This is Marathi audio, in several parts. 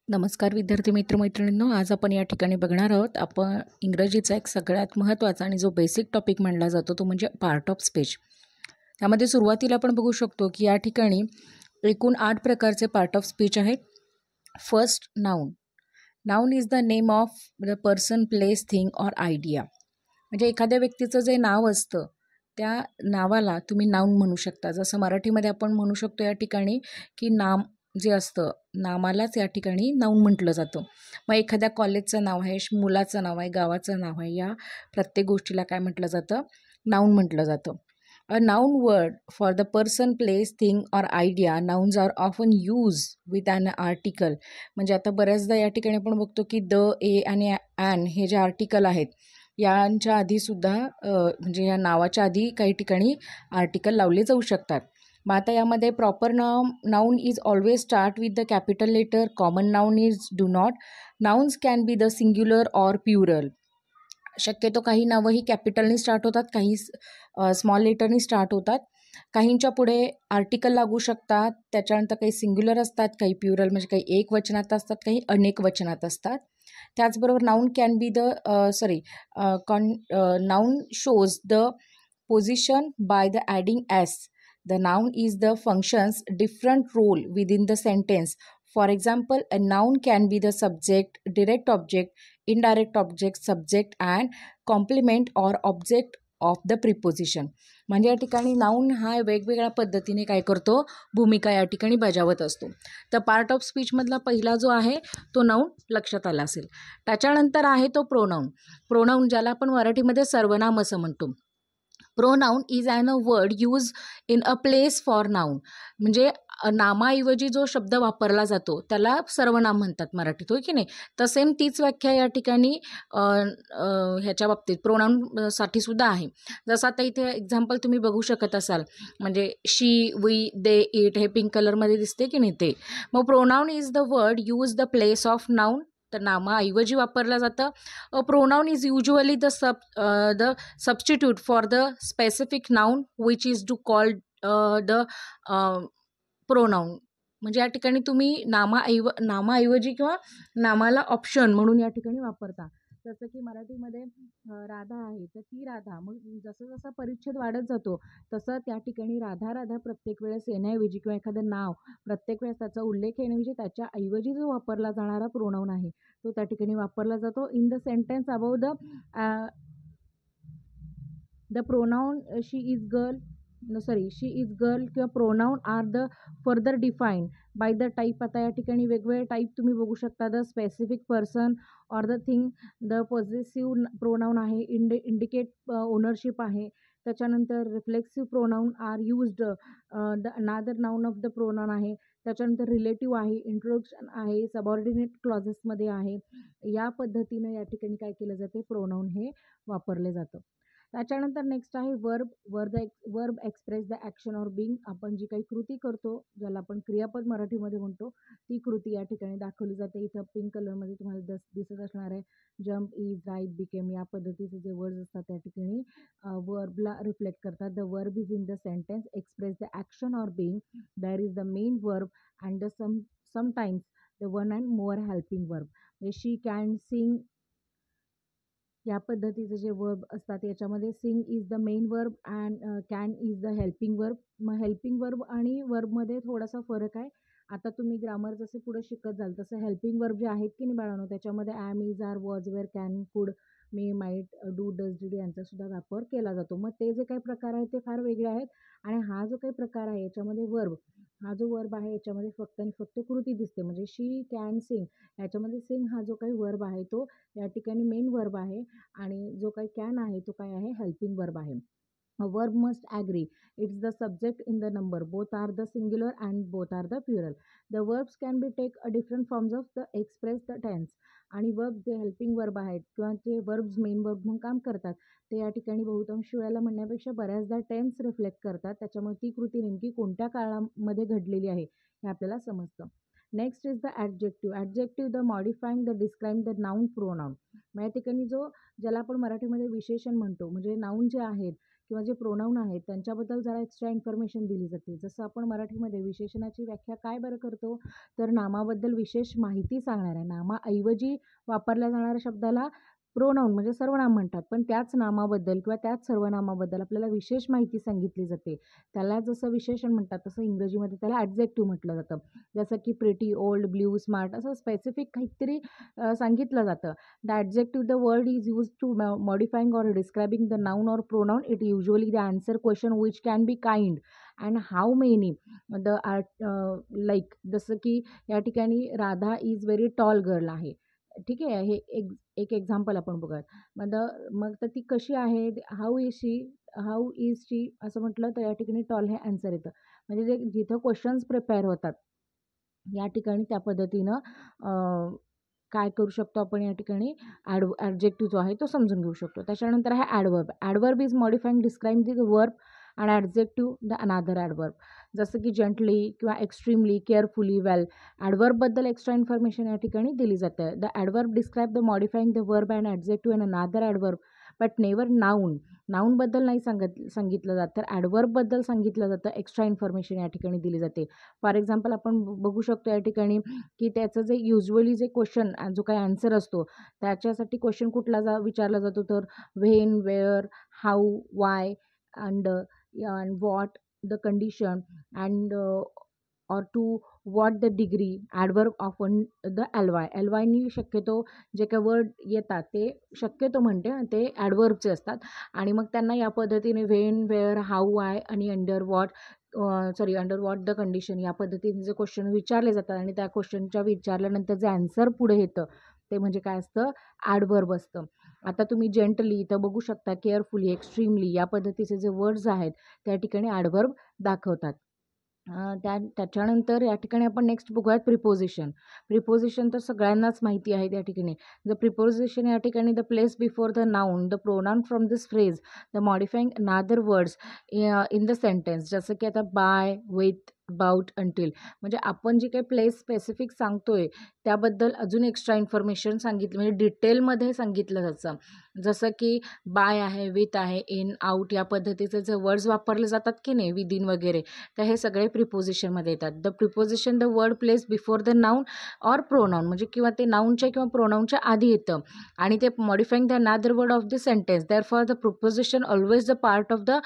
नमस्कार विद्यार्थी मित्रमैत्रिणींनो, आज आपण या ठिकाणी बघणार आहोत आपण इंग्रजीचा एक सगळ्यात महत्त्वाचा आणि जो बेसिक टॉपिक मानला जातो तो म्हणजे पार्ट ऑफ स्पीच. त्यामध्ये सुरुवातीला आपण बघू शकतो की या ठिकाणी एकूण 8 प्रकारचे पार्ट ऑफ स्पीच आहेत. First, noun. Noun is the name of the person, place, thing or idea. म्हणजे एखाद्या व्यक्तीचं जे नाव असतं त्या नावाला तुम्ही नाऊन म्हणू शकता. जसं मराठीमध्ये आपण म्हणू शकतो या ठिकाणी की नाम जे असतं नामालाच या ठिकाणी नाऊन म्हटलं जातं. मग एखाद्या कॉलेजचं नाव आहे, मुलाचं नाव आहे, गावाचं नाव आहे, या प्रत्येक गोष्टीला काय म्हटलं जातं? नाऊन म्हटलं जातं. A noun word for the person, place, thing or idea. Nouns are often used with an article. म्हणजे आता बऱ्याचदा या ठिकाणी आपण बघतो की द, ए आणि ॲन हे जे आर्टिकल आहेत यांच्या आधीसुद्धा म्हणजे या नावाच्या आधी काही ठिकाणी आर्टिकल लावले जाऊ शकतात. मग आता यामध्ये proper noun is always start with the capital letter. Common noun is do not. Nouns can be the singular or plural. शक्यतो काही नावं ही कॅपिटलनी स्टार्ट होतात, काही स्मॉल लेटरनी स्टार्ट होतात. काहींच्या पुढे आर्टिकल लागू शकतात, त्याच्यानंतर काही सिंग्युलर असतात, काही प्युरल म्हणजे काही एक वचनात असतात, काही अनेक वचनात असतात. त्याचबरोबर noun can be the noun shows the position by the adding S. The noun is the function's different role within the sentence. For example, a noun can be the subject, direct object, indirect object, subject and complement or object of the preposition. म्हणजे या ठिकाणी नाऊन हा वेगवेगळ्या पद्धतीने काय करतो, भूमिका या ठिकाणी बजावत असतो. तर पार्ट ऑफ स्पीचमधला पहिला जो आहे तो नाऊन लक्षात आला असेल. त्याच्यानंतर आहे तो प्रोनाऊन. प्रोनाऊन ज्याला आपण मराठीमध्ये सर्वनाम असं म्हणतो. Pronoun is an a word use in a place for noun. म्हणजे नामाऐवजी जो शब्द वापरला जातो त्याला सर्वनाम म्हणतात मराठीत, होय की नाही? तर सेम तीच व्याख्या या ठिकाणी ह्याच्या बाबतीत प्रोनाऊनसाठी सुद्धा आहे. जसं आता इथे एक्झाम्पल तुम्ही बघू शकत असाल, म्हणजे शी, वी, दे, इट हे पिंक कलरमध्ये दिसते की नाही ते. मग pronoun is the word use the place of noun. तर नामाऐवजी वापरलं जातं. Pronoun is usually the substitute for the specific noun which is to call the pronoun. म्हणजे या ठिकाणी तुम्ही नामाऐवजी किंवा नामाला ऑप्शन म्हणून या ठिकाणी वापरता. जसं की मराठीमध्ये राधा आहे तर ती राधा. मग जसं जसा परिच्छेद वाढत जातो तसं त्या ठिकाणी राधा राधा प्रत्येक वेळेस येण्याऐवजी किंवा एखादं नाव प्रत्येक वेळेस त्याचा उल्लेख येण्याऐवजी त्याच्या ऐवजी जो वापरला जाणारा प्रोनाऊन आहे तो त्या ठिकाणी वापरला जातो. In the sentence about the pronoun she is girl किंवा pronoun are the further define by the type. आता या ठिकाणी वेगवेगळे टाईप तुम्ही बघू शकता. The specific person or the thing. The possessive pronoun आहे. इंडिकेट ओनरशिप आहे. त्याच्यानंतर reflexive pronoun are used the another noun of the pronoun आहे. त्याच्यानंतर रिलेटिव्ह आहे, इंट्रोडक्शन आहे, सबऑर्डिनेट क्लॉजेसमध्ये आहे. या पद्धतीनं या ठिकाणी काय केलं जाते, प्रोनाऊन हे वापरले जातं. त्याच्यानंतर नेक्स्ट आहे verb. Verb express the action or being. आपण जी काही कृती करतो ज्याला आपण क्रियापद मराठीमध्ये म्हणतो ती कृती या ठिकाणी दाखवली जाते. इथं पिंक कलरमध्ये तुम्हाला दिसत असणार आहे. जम्प, इज, राईट, बिकेम या पद्धतीचे जे वर्ड्स असतात त्या ठिकाणी वर्बला रिफ्लेक्ट करतात. The verb is in the sentence express the action or being. There is the main verb and the sometimes the one and more helping verb. She can sing या पद्धतीचे जे वर्ब असतात याच्यामध्ये sing is the main verb and can is the helping verb. मग हेल्पिंग वर्ब आणि वर्बमध्ये थोडासा फरक आहे. आता तुम्ही ग्रामर जसे पुढे शिकत जाल तसं हेल्पिंग वर्ब जे आहेत की नाही बाळांनो त्याच्यामध्ये am, is, are, was, were, can, could, may, might, do, does, did यांचासुद्धा वापर केला जातो. मग ते जे काही प्रकार आहेत ते फार वेगळे आहेत. आणि हा जो काही प्रकार आहे याच्यामध्ये वर्ब, हा जो वर्ब आहे याच्यामध्ये फक्त आणि फक्त कृती दिसते. म्हणजे शी कॅन सिंग याच्यामध्ये सिंग हा जो काही वर्ब आहे तो या ठिकाणी मेन वर्ब आहे आणि जो काही कॅन आहे तो काय आहे, हेल्पिंग वर्ब आहे. Verb must agree. Its the subject in the number. Both are the singular and both are the plural. The verbs can be take a different forms of the express the tense. आणि वर्ब जे हेल्पिंग वर्ब आहेत किंवा जे वर्ब्स मेन वर्ब म्हणून काम करतात ते या ठिकाणी बहुतांश वेळेला म्हणण्यापेक्षा बऱ्याचदा टेन्स रिफ्लेक्ट करतात. त्याच्यामुळे ती कृती नेमकी कोणत्या काळामध्ये घडलेली आहे हे आपल्याला समजतं. Next is the adjective. Adjective the मॉडिफाईंग the describe the noun pronoun. मग या ठिकाणी ज्याला आपण मराठीमध्ये विशेषण म्हणतो म्हणजे नाऊन जे आहेत किंवा जे प्रोनाऊन आहेत त्यांच्याबद्दल जरा एक्स्ट्रा इन्फॉर्मेशन दिली जाते. जसं आपण मराठीमध्ये विशेषणाची व्याख्या काय बरं करतो, तर नामाबद्दल विशेष माहिती सांगणार आहे. नामाऐवजी वापरल्या जाणाऱ्या शब्दाला प्रोनाऊन म्हणजे सर्वनाम म्हणतात. पण त्याच नामाबद्दल किंवा त्याच सर्वनामाबद्दल आपल्याला विशेष माहिती सांगितली जाते. त्याला जसं विशेषण म्हणतात तसं इंग्रजीमध्ये त्याला ॲडजेक्टिव्ह म्हटलं जातं. जसं की प्रिटी, ओल्ड, ब्ल्यू, स्मार्ट असं स्पेसिफिक काहीतरी सांगितलं जातं. The adjective the word is used to modifying or describing the noun or pronoun. It usually the answer question which can be kind and how many the like. जसं की या ठिकाणी Radha is very tall girl आहे. ठीक आहे. हे एक एक्झाम्पल आपण बघूयात. मग तर ती कशी आहे? हाऊ इज शी असं म्हटलं तर या ठिकाणी टॉल हे आन्सर येतं. म्हणजे जे जिथं क्वेश्चन्स प्रिपेअर होतात, या ठिकाणी त्या पद्धतीनं काय करू शकतो आपण या ठिकाणी ॲडजेक्टिव्ह जो आहे तो समजून घेऊ शकतो. त्याच्यानंतर आहे adverb. Adverb is modifying describe the verb and adjective the another adverb. जसं की जेंटली किंवा एक्स्ट्रीमली, केअरफुली, वेल. ॲडवर्बबद्दल एक्स्ट्रा इन्फॉर्मेशन या ठिकाणी दिली जाते. The adverb describe the modifying the verb and adjective and अनादर ॲडवर्ब बट नेवर नाऊन. नाऊनबद्दल नाही सांगितलं जातं, तर ॲडवर्बबद्दल सांगितलं जातं. एक्स्ट्रा इन्फॉर्मेशन या ठिकाणी दिली जाते. फॉर एक्झाम्पल आपण बघू शकतो या ठिकाणी की त्याचं जे युज्युअली जे क्वेश्चन जो काही आन्सर असतो त्याच्यासाठी क्वेश्चन कुठला विचारला जातो, तर when, where, how, why and what the condition and or to what the degree. Adverb often the LY. एलवायनी शक्यतो जे काही वर्ड येतात ते शक्यतो म्हणते ते ॲडवर्बचे असतात आणि मग त्यांना या पद्धतीने व्हेन, वेअर, हाऊ, वाय आणि अंडर व्हॉट द कंडिशन या पद्धतीने जे क्वेश्चन विचारले जातात आणि त्या क्वेश्चनच्या विचारल्यानंतर जे आन्सर पुढे येतं ते म्हणजे काय असतं, ॲडवर्ब असतं. आता तुम्ही जेंटली इथं बघू शकता, केअरफुली, एक्स्ट्रीमली या पद्धतीचे जे वर्ड्स आहेत त्या ठिकाणी ॲडवर्ब दाखवतात. त्याच्यानंतर या ठिकाणी आपण नेक्स्ट बघूयात प्रिपोजिशन. प्रिपोजिशन तर सगळ्यांनाच माहिती आहे त्या ठिकाणी. द प्रिपोजिशन या ठिकाणी the place before the noun the pronoun from this phrase the मॉडिफाईंग अनादर वर्ड्स इन द सेंटेन्स. जसं की आता बाय, विथ, अबाउट, अंटिल. म्हणजे आपण जे काही प्लेस स्पेसिफिक सांगतोय त्याबद्दल अजून एक्स्ट्रा इन्फॉर्मेशन सांगितलं म्हणजे डिटेलमध्ये सांगितलं जातं. जसं की बाय आहे, विथ आहे, इन, आउट या पद्धतीचे जे वर्ड्स वापरले जातात की नाही, विदिन वगैरे, तर हे सगळे प्रिपोजिशनमध्ये येतात. The preposition the word place before the noun or pronoun म्हणजे किंवा ते नाउनच्या किंवा प्रोनाउनच्या आधी येतं आणि ते modifying the another word of the sentence. Therefore the preposition always the part of the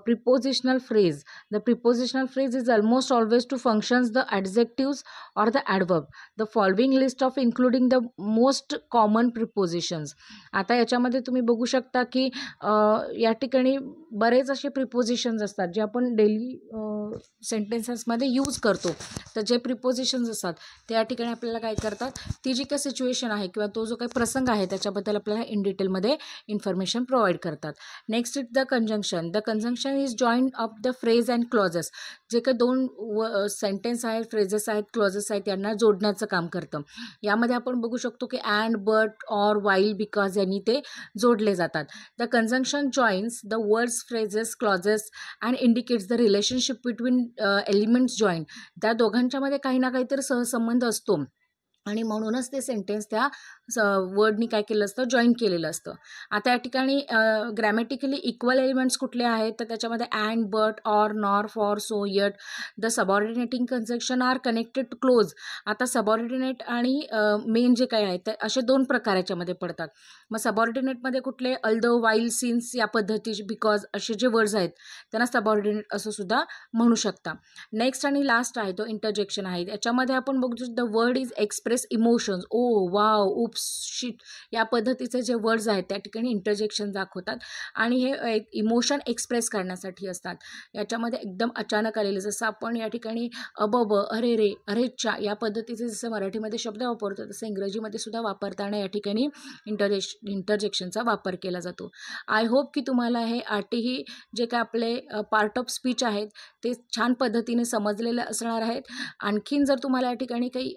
prepositional phrase. The prepositional phrase is almost always to functions the adjectives or the adverb. The following list of including the most common prepositions. आता याच्यामध्ये तुम्ही बघू शकता की या ठिकाणी बरेच असे प्रिपोजिशन्स असतात जे आपण डेली सेंटेन्सेसमध्ये यूज करतो. तर जे प्रिपोजिशन्स असतात त्या ठिकाणी आपल्याला काय करतात, ती जी काही सिच्युएशन आहे किंवा तो जो काही प्रसंग आहे त्याच्याबद्दल आपल्याला इन डिटेलमध्ये इन्फॉर्मेशन प्रोव्हाइड करतात. Next is the conjunction. The conjunction is join of the phrase and clauses. जे काही दोन सेंटेन्स आहेत, फ्रेजेस आहेत, क्लॉजेस आहेत यांना जोडण्याचं काम करतं. यामध्ये आपण बघू शकतो की and, but, or, while, because यांनी ते जोडले जातात. The conjunction joins the words, phrases, clauses and indicates the relationship between elements join. त्या दोघांच्यामध्ये काही ना काहीतरी सहसंबंध असतो आणि म्हणूनच ते सेंटेन्स त्या वर्डनी काय केलं असतं, जॉईन केलेलं असतं. आता या ठिकाणी ग्रॅमॅटिकली इक्वल एलिमेंट्स कुठले आहेत तर त्याच्यामध्ये and, but, or, nor, for, so, yet. The subordinating conjunction are connected to clause. आता सबऑर्डिनेट आणि मेन जे काही आहेत ते असे दोन प्रकार याच्यामध्ये पडतात. मग सबऑर्डिनेटमध्ये कुठले, अल्दो, वाईल, सिन्स या पद्धतीचे, बिकॉज असे जे वर्ड्स आहेत त्यांना सबऑर्डिनेट असं सुद्धा म्हणू शकता. नेक्स्ट आणि लास्ट आहे तो इंटरजेक्शन आहे. याच्यामध्ये आपण बघू the word is express emotions. Oh, wow, oops, shit या पद्धतीचे जे वर्ड्स आहेत त्या ठिकाणी इंटरजेक्शन दाखवतात आणि हे इमोशन एक्सप्रेस करण्यासाठी असतात. याच्यामध्ये एकदम अचानक आलेले, जसं आपण या ठिकाणी अबब, अरे रे, अरेच्चा या पद्धतीचे जसं मराठीमध्ये शब्द वापरतो तसं इंग्रजीमध्ये सुद्धा वापरताना या ठिकाणी इंटरजेक्शनचा वापर केला जातो. आय होप की तुम्हाला हे आठही जे काय आपले पार्ट ऑफ स्पीच आहेत ते छान पद्धतीने समजलेले असणार आहेत. आणखीन जर तुम्हाला या ठिकाणी काही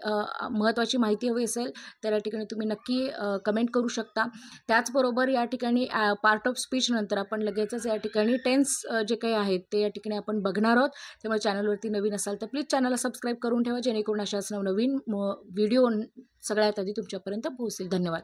महत्त्वाची माहिती हवी असेल तर या ठिकाणी तुम्ही नक्की कमेंट करू शकता. त्याचबरोबर या ठिकाणी पार्ट ऑफ स्पीच नंतर आपण लगेचच या ठिकाणी टेन्स जे काही आहेत ते या ठिकाणी आपण बघणार आहोत. त्यामुळे चॅनलवरती नवीन असाल तर प्लीज चॅनलला सबस्क्राईब करून ठेवा जेणेकरून अशाच नवनवीन व्हिडिओ सगळ्यात आधी तुमच्यापर्यंत पोहोचेल. धन्यवाद.